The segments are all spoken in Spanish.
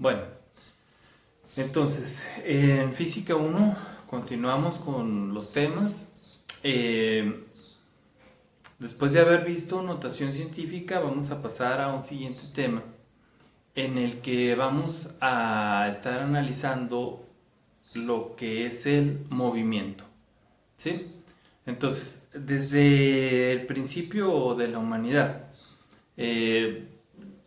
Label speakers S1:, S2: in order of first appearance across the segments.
S1: Bueno, entonces, en Física uno continuamos con los temas. Eh, Después de haber visto notación científica, vamos a pasar a un siguiente tema en el que vamos a estar analizando lo que es el movimiento. ¿Sí? Entonces, desde el principio de la humanidad, eh,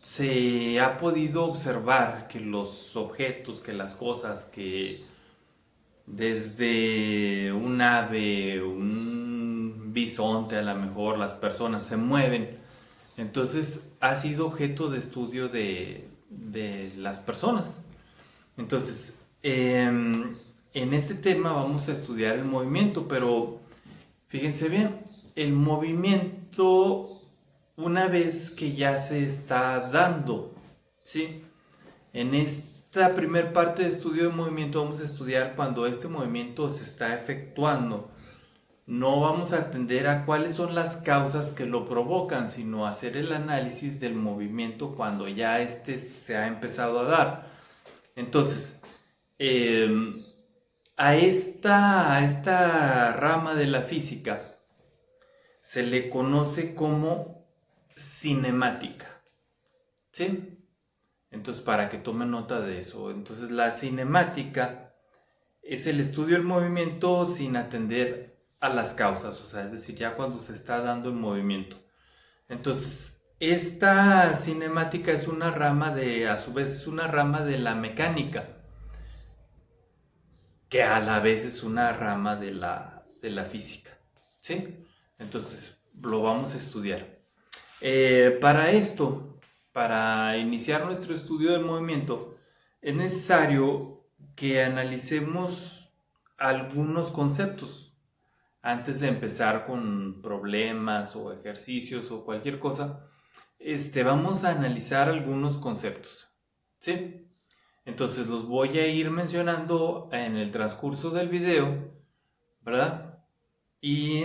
S1: se ha podido observar que los objetos, que las cosas, que desde un ave, un bisonte a lo mejor, las personas se mueven. Entonces ha sido objeto de estudio de las personas. Entonces, en este tema vamos a estudiar el movimiento, pero fíjense bien, el movimiento una vez que ya se está dando, ¿sí? En esta primer parte de estudio de movimiento vamos a estudiar cuando este movimiento se está efectuando. No vamos a atender a cuáles son las causas que lo provocan, sino hacer el análisis del movimiento cuando ya este se ha empezado a dar. Entonces, eh, a esta rama de la física se le conoce como cinemática, ¿sí? Entonces, para que tomen nota de eso. Entonces, la cinemática es el estudio del movimiento sin atender a las causas, o sea, es decir, ya cuando se está dando el movimiento. Entonces, esta cinemática es una rama de, a su vez, es una rama de la mecánica, que a la vez es una rama de la física, ¿sí? Entonces, lo vamos a estudiar. Para esto, para iniciar nuestro estudio del movimiento, es necesario que analicemos algunos conceptos antes de empezar con problemas o ejercicios o cualquier cosa. Vamos a analizar algunos conceptos, ¿sí? Entonces los voy a ir mencionando en el transcurso del video, ¿verdad? Y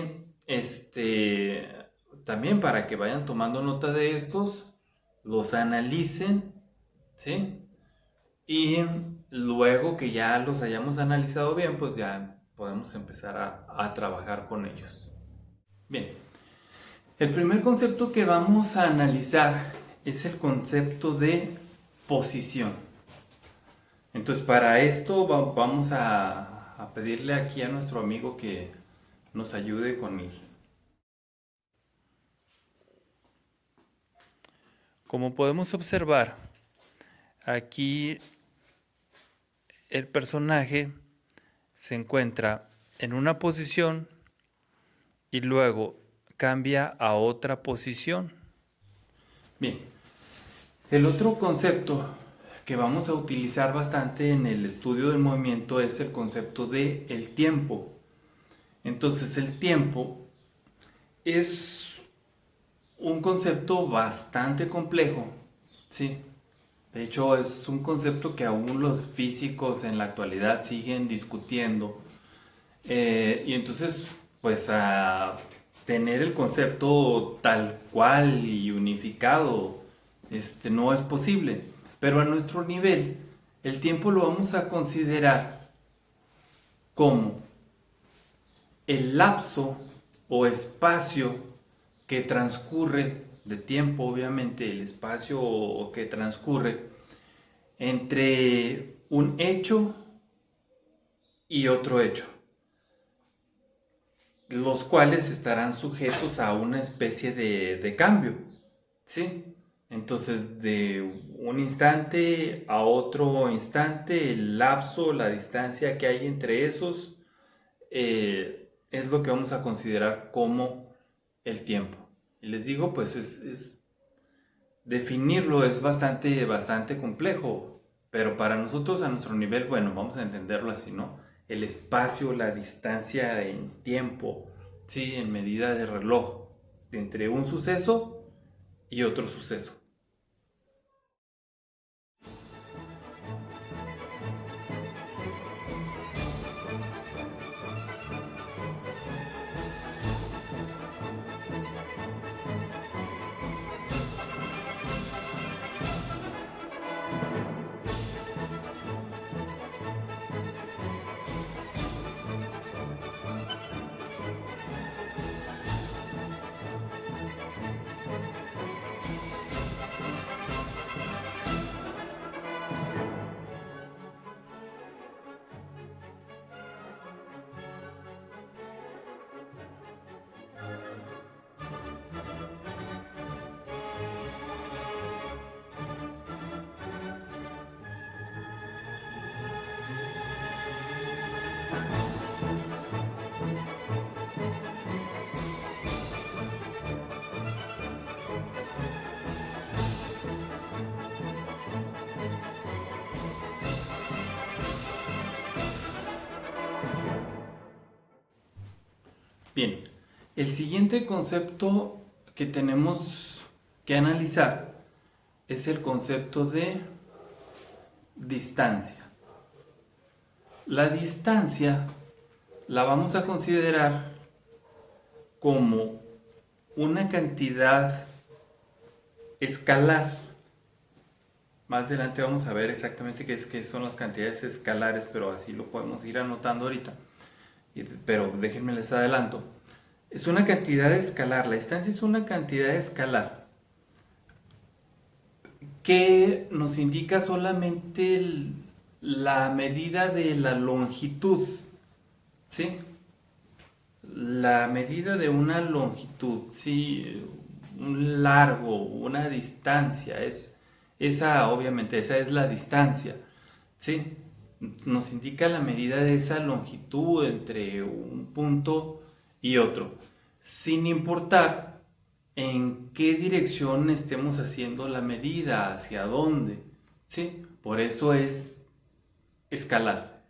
S1: también para que vayan tomando nota de estos, los analicen, ¿sí? Y luego que ya los hayamos analizado bien, pues ya podemos empezar a trabajar con ellos. Bien, el primer concepto que vamos a analizar es el concepto de posición. Entonces, para esto vamos a pedirle aquí a nuestro amigo que nos ayude con él. Como podemos observar, aquí el personaje se encuentra en una posición y luego cambia a otra posición. Bien, el otro concepto que vamos a utilizar bastante en el estudio del movimiento es el concepto de el tiempo. Entonces, el tiempo es un concepto bastante complejo, ¿sí? De hecho, es un concepto que aún los físicos en la actualidad siguen discutiendo. Y entonces, pues a tener el concepto tal cual y unificado, no es posible. Pero a nuestro nivel, el tiempo lo vamos a considerar como el lapso o espacio que transcurre de tiempo, obviamente, el espacio que transcurre entre un hecho y otro hecho, los cuales estarán sujetos a una especie de cambio, ¿sí? Entonces, de un instante a otro instante, el lapso, la distancia que hay entre esos, es lo que vamos a considerar como el tiempo. Y les digo, pues definirlo es bastante complejo, pero para nosotros a nuestro nivel, bueno, vamos a entenderlo así, ¿no? El espacio, la distancia en tiempo, sí, en medida de reloj, entre un suceso y otro suceso. El siguiente concepto que tenemos que analizar es el concepto de distancia. La distancia la vamos a considerar como una cantidad escalar. Más adelante vamos a ver exactamente qué son las cantidades escalares, pero así lo podemos ir anotando ahorita. Pero déjenme les adelanto. Es una cantidad escalar, la distancia es una cantidad escalar que nos indica solamente la medida de la longitud, ¿sí? La medida de una longitud, ¿sí? Un largo, una distancia, obviamente, esa es la distancia, ¿sí? Nos indica la medida de esa longitud entre un punto y otro, sin importar en qué dirección estemos haciendo la medida, hacia dónde, ¿sí? Por eso es escalar,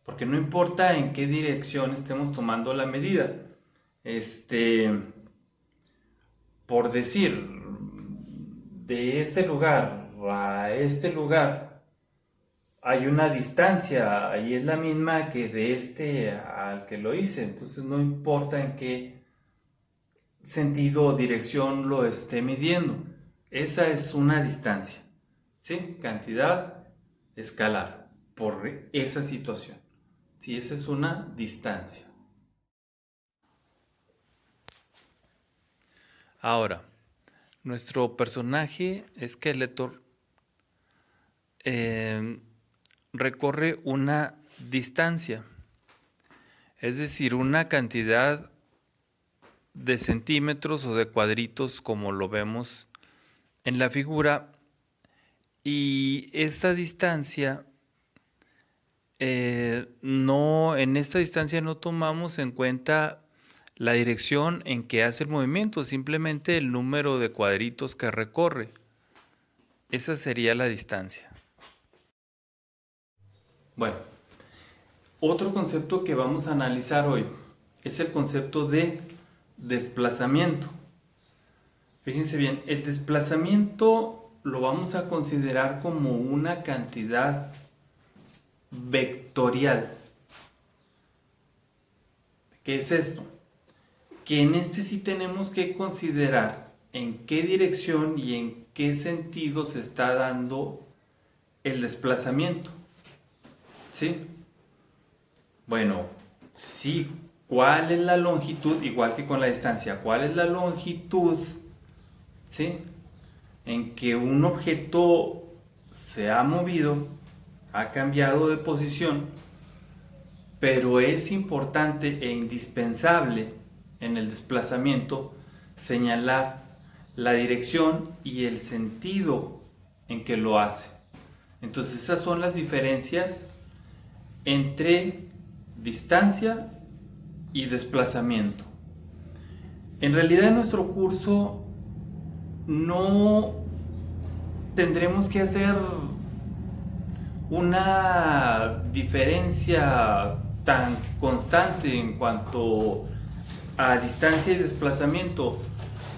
S1: porque no importa en qué dirección estemos tomando la medida. Por decir, de este lugar a este lugar hay una distancia y es la misma que de este al que lo hice, entonces no importa en qué sentido o dirección lo esté midiendo. Esa es una distancia, ¿sí? Cantidad escalar por esa situación. Sí, esa es una distancia. Ahora, nuestro personaje Skeletor recorre una distancia, es decir, una cantidad de centímetros o de cuadritos como lo vemos en la figura, y esta distancia en esta distancia no tomamos en cuenta la dirección en que hace el movimiento, simplemente el número de cuadritos que recorre. Esa sería la distancia. Bueno, otro concepto que vamos a analizar hoy es el concepto de desplazamiento. Fíjense bien, el desplazamiento lo vamos a considerar como una cantidad vectorial. ¿Qué es esto? Que en este sí tenemos que considerar en qué dirección y en qué sentido se está dando el desplazamiento. ¿Sí? Bueno, sí, ¿cuál es la longitud? Igual que con la distancia, ¿cuál es la longitud? ¿Sí? En que un objeto se ha movido, ha cambiado de posición, pero es importante e indispensable en el desplazamiento señalar la dirección y el sentido en que lo hace. Entonces esas son las diferencias entre distancia y desplazamiento. En realidad en nuestro curso no tendremos que hacer una diferencia tan constante en cuanto a distancia y desplazamiento.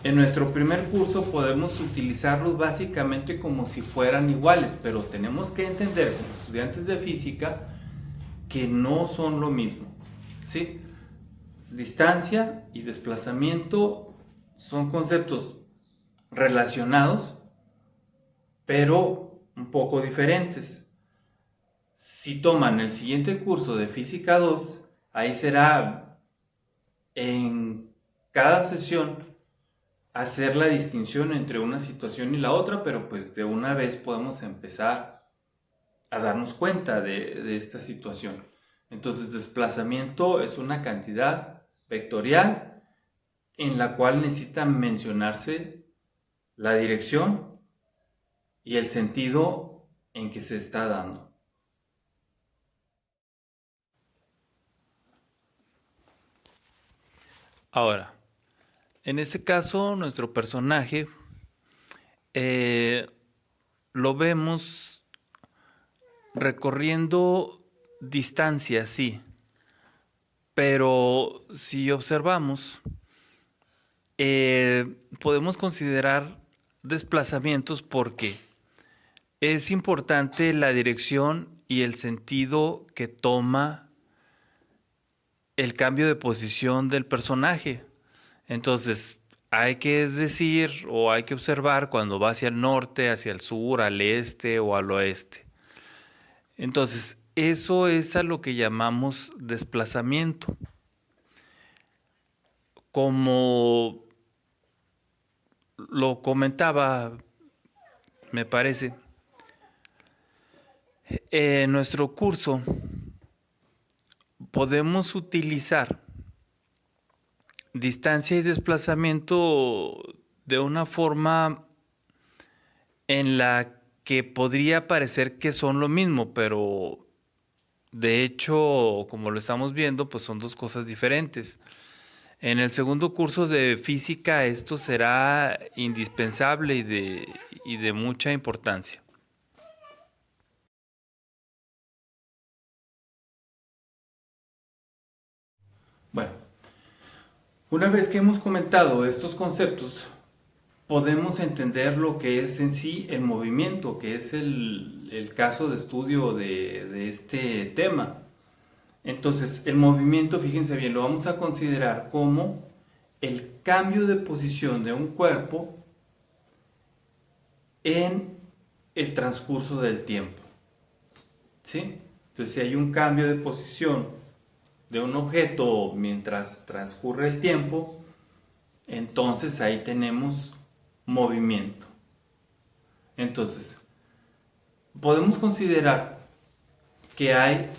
S1: En nuestro primer curso podemos utilizarlos básicamente como si fueran iguales, pero tenemos que entender como estudiantes de física que no son lo mismo, ¿sí? Distancia y desplazamiento son conceptos relacionados, pero un poco diferentes. Si toman el siguiente curso de Física 2, ahí será en cada sesión hacer la distinción entre una situación y la otra, pero pues de una vez podemos empezar a darnos cuenta de esta situación. Entonces, desplazamiento es una cantidad vectorial en la cual necesita mencionarse la dirección y el sentido en que se está dando. Ahora, en este caso, nuestro personaje lo vemos recorriendo distancias, sí, pero si observamos, podemos considerar desplazamientos porque es importante la dirección y el sentido que toma el cambio de posición del personaje. Entonces, hay que decir o hay que observar cuando va hacia el norte, hacia el sur, al este o al oeste. Entonces, eso es a lo que llamamos desplazamiento. Como lo comentaba, me parece, en nuestro curso podemos utilizar distancia y desplazamiento de una forma en la que podría parecer que son lo mismo, pero de hecho, como lo estamos viendo, pues son dos cosas diferentes. En el segundo curso de física esto será indispensable y de mucha importancia. Bueno, una vez que hemos comentado estos conceptos, podemos entender lo que es en sí el movimiento, que es el caso de estudio de este tema. Entonces, el movimiento, fíjense bien, lo vamos a considerar como el cambio de posición de un cuerpo en el transcurso del tiempo. ¿Sí? Entonces, si hay un cambio de posición de un objeto mientras transcurre el tiempo, entonces ahí tenemos movimiento. Entonces, podemos considerar que hay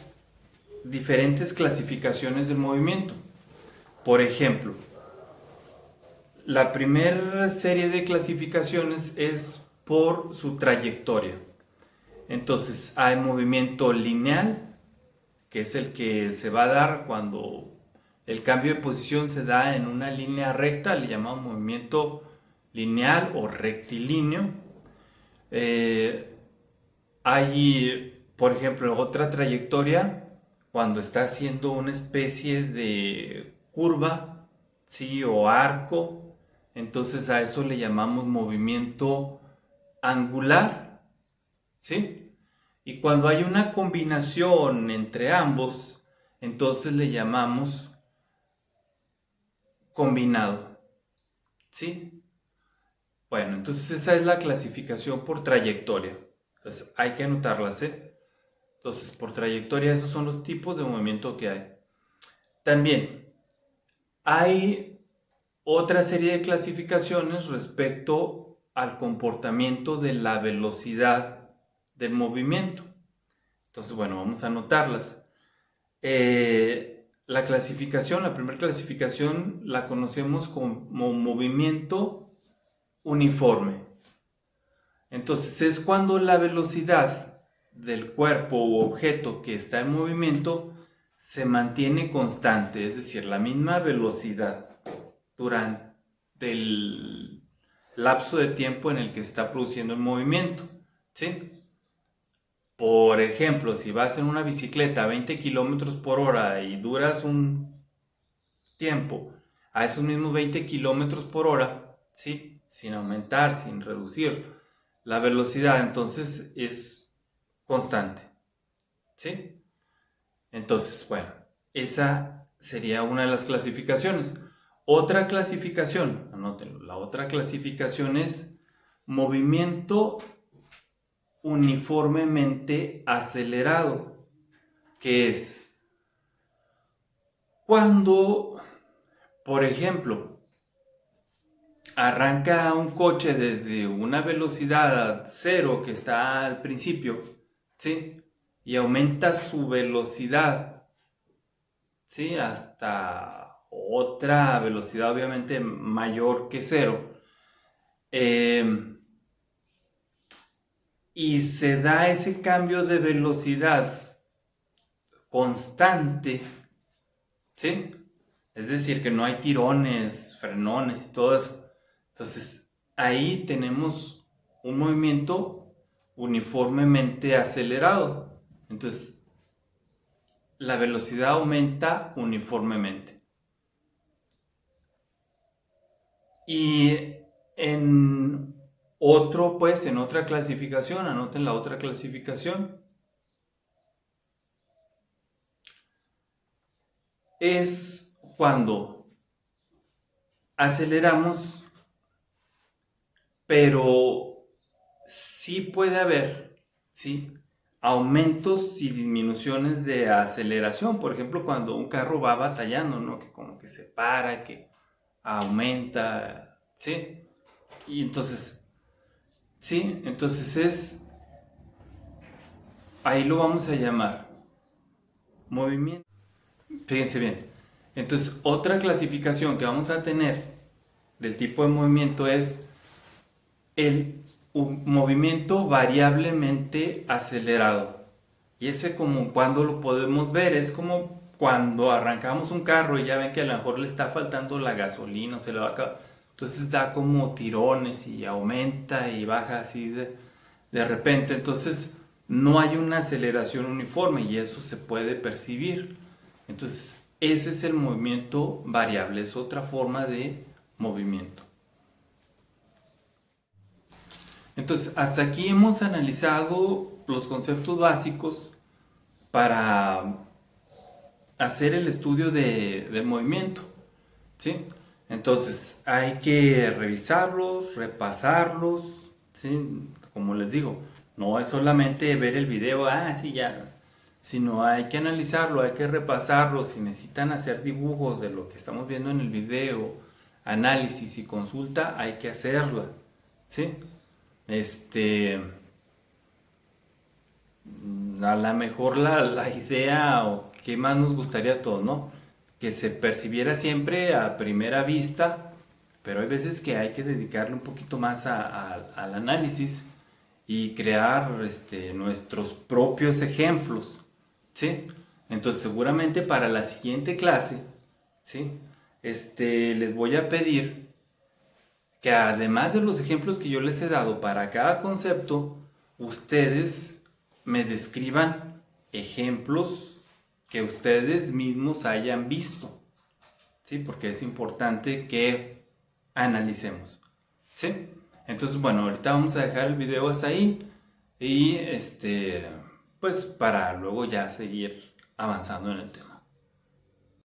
S1: diferentes clasificaciones del movimiento. Por ejemplo, la primera serie de clasificaciones es por su trayectoria. Entonces, hay movimiento lineal, que es el que se va a dar cuando el cambio de posición se da en una línea recta, le llamamos movimiento lineal o rectilíneo. Hay, por ejemplo, otra trayectoria cuando está haciendo una especie de curva, ¿sí? O arco. Entonces a eso le llamamos movimiento angular, ¿sí? Y cuando hay una combinación entre ambos, entonces le llamamos combinado, ¿sí? Bueno, entonces esa es la clasificación por trayectoria. Entonces hay que anotarlas, ¿eh? Entonces, por trayectoria, esos son los tipos de movimiento que hay. También hay otra serie de clasificaciones respecto al comportamiento de la velocidad del movimiento. Entonces, bueno, vamos a anotarlas. La clasificación, la primera clasificación la conocemos como movimiento uniforme. Entonces, es cuando la velocidad del cuerpo u objeto que está en movimiento se mantiene constante, es decir, la misma velocidad durante el lapso de tiempo en el que está produciendo el movimiento, ¿sí? Por ejemplo, si vas en una bicicleta a 20 kilómetros por hora y duras un tiempo a esos mismos 20 kilómetros por hora, ¿sí? Sin aumentar, sin reducir la velocidad, entonces es constante, ¿sí? Entonces, bueno, esa sería una de las clasificaciones. Otra clasificación, anótenlo, la otra clasificación es movimiento uniformemente acelerado, que es cuando, por ejemplo, arranca un coche desde una velocidad cero que está al principio, ¿sí? Y aumenta su velocidad, ¿sí? Hasta otra velocidad obviamente mayor que cero. Y se da ese cambio de velocidad constante, ¿sí? Es decir, que no hay tirones, frenones y todo eso. Entonces, ahí tenemos un movimiento uniformemente acelerado. Entonces, la velocidad aumenta uniformemente. Y en otro, pues en otra clasificación, anoten la otra clasificación, es cuando aceleramos, pero sí puede haber, ¿sí? Aumentos y disminuciones de aceleración. Por ejemplo, cuando un carro va batallando, ¿no? Que como que se para, que aumenta, ¿sí? Y entonces, sí, entonces ahí lo vamos a llamar movimiento. Fíjense bien. Entonces, otra clasificación que vamos a tener del tipo de movimiento es el movimiento variablemente acelerado. Y ese como cuando lo podemos ver es como cuando arrancamos un carro y ya ven que a lo mejor le está faltando la gasolina o se le va a acabar. Entonces da como tirones y aumenta y baja así de repente. Entonces no hay una aceleración uniforme y eso se puede percibir. Entonces ese es el movimiento variable, es otra forma de movimiento. Entonces, hasta aquí hemos analizado los conceptos básicos para hacer el estudio del movimiento, ¿sí? Entonces, hay que revisarlos, repasarlos, ¿sí? Como les digo, no es solamente ver el video, sí, ya, sino hay que analizarlo, hay que repasarlo. Si necesitan hacer dibujos de lo que estamos viendo en el video, análisis y consulta, hay que hacerlo, ¿sí? Este, a lo mejor la idea o qué más nos gustaría a todos, ¿no? Que se percibiera siempre a primera vista, pero hay veces que hay que dedicarle un poquito más al análisis y crear nuestros propios ejemplos, ¿sí? Entonces seguramente para la siguiente clase, ¿sí? Les voy a pedir que además de los ejemplos que yo les he dado para cada concepto, ustedes me describan ejemplos que ustedes mismos hayan visto, ¿sí? Porque es importante que analicemos, ¿sí? Entonces, bueno, ahorita vamos a dejar el video hasta ahí y pues para luego ya seguir avanzando en el tema.